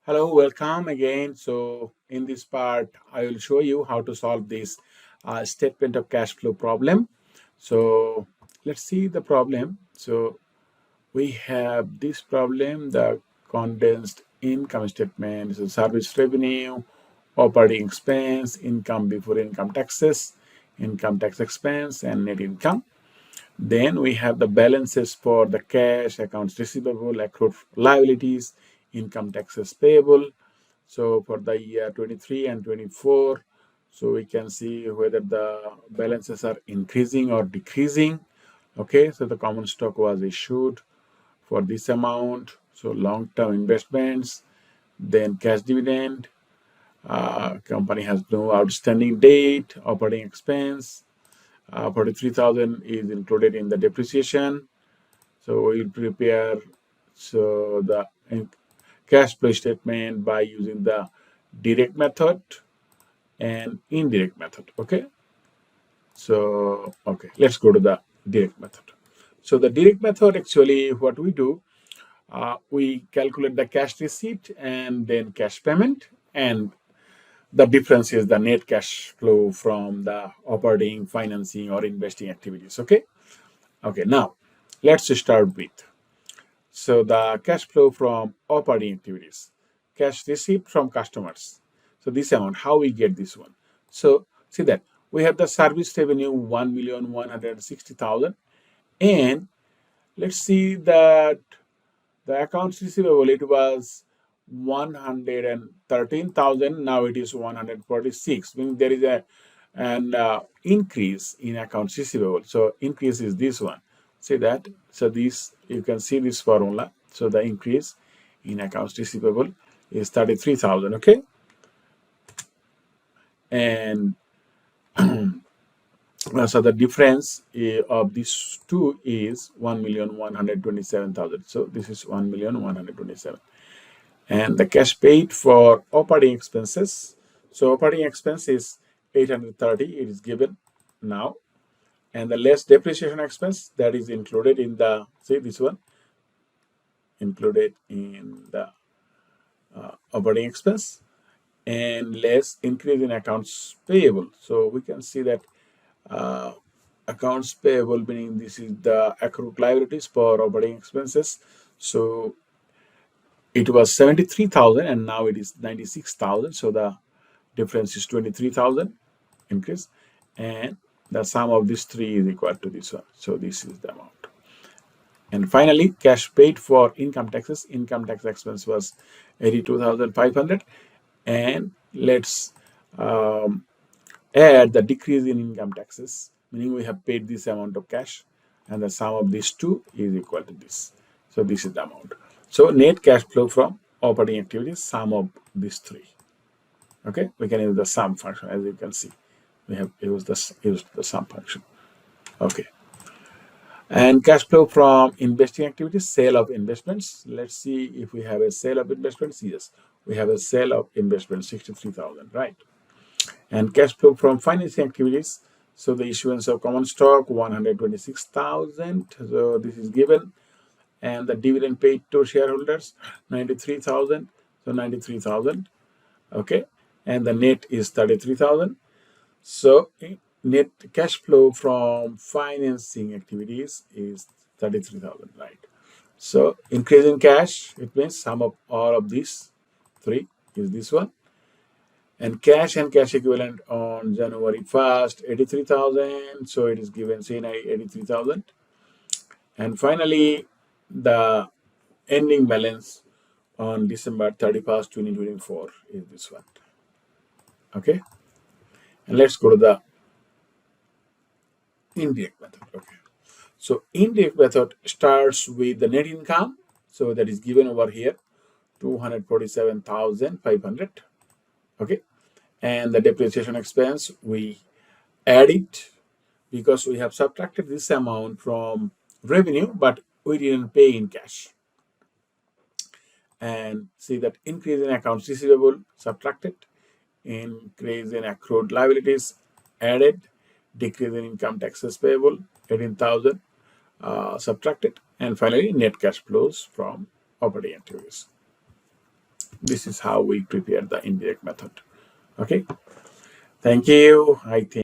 Hello, welcome again. So in this part, I will show you how to solve this statement of cash flow problem. So let's see the problem. So we have this problem, the condensed income statement. So service revenue, operating expense, income before income taxes, income tax expense, and net income. Then we have the balances for the cash, accounts receivable, accrued liabilities, income taxes payable. So for the year 23 and 24, so we can see whether the balances are increasing or decreasing. Okay, so the common stock was issued for this amount. So long-term investments, then cash dividend. Company has no outstanding debt, operating expense. 43,000 is included in the depreciation. So we'll prepare the cash flow statement by using the direct method and indirect method. Okay, so let's go to the direct method. So the direct method, actually what we do, we calculate the cash receipt and then cash payment, and the difference is the net cash flow from the operating, financing, or investing activities. Okay, now let's start with, so the cash flow from operating activities, cash received from customers. So this amount, how we get this one? So see that we have the service revenue 1,160,000, and let's see that the accounts receivable, it was 113,000. Now it is 146. Meaning there is an increase in accounts receivable. So increase is this one. See that? So this, you can see this formula. So the increase in accounts receivable is 33,000. Okay, and so the difference of these two is 1,127,000. So this is 1,127,000. And the cash paid for operating expenses. So operating expense is 830. It is given now, and the less depreciation expense, that is included in the, see this one, included in the operating expense, and less increase in accounts payable. So we can see that accounts payable, meaning this is the accrued liabilities for operating expenses. So it was 73,000 and now it is 96,000. So the difference is 23,000 increase, and the sum of these three is equal to this one. So this is the amount. And finally, cash paid for income taxes. Income tax expense was 82,500, and let's add the decrease in income taxes, meaning we have paid this amount of cash, and the sum of these two is equal to this. So this is the amount. So net cash flow from operating activities, sum of these three. Okay, we can use the sum function. As you can see, we have used the sum function. Okay, and cash flow from investing activities, sale of investments. Let's see if we have a sale of investments. Yes, we have a sale of investments, 63,000, right? And cash flow from financing activities. So the issuance of common stock, 126,000. So this is given, and the dividend paid to shareholders, 93,000. So 93,000. Okay, and the net is 33,000. So net cash flow from financing activities is 33,000, right? So increase in cash, it means sum of all of these three is this one. And cash equivalent on January 1st, 83,000. So it is given, say, 83,000. And finally, the ending balance on December 31st, 2024 is this one. Okay, and let's go to the indirect method. Okay, so indirect method starts with the net income. So that is given over here, 247,500. Okay, and the depreciation expense, we add it because we have subtracted this amount from revenue, but we didn't pay in cash. And see that increase in accounts receivable subtracted, increase in accrued liabilities added, decrease in income taxes payable, 18,000 subtracted, and finally net cash flows from operating activities. This is how we prepare the indirect method. Okay. Thank you. I think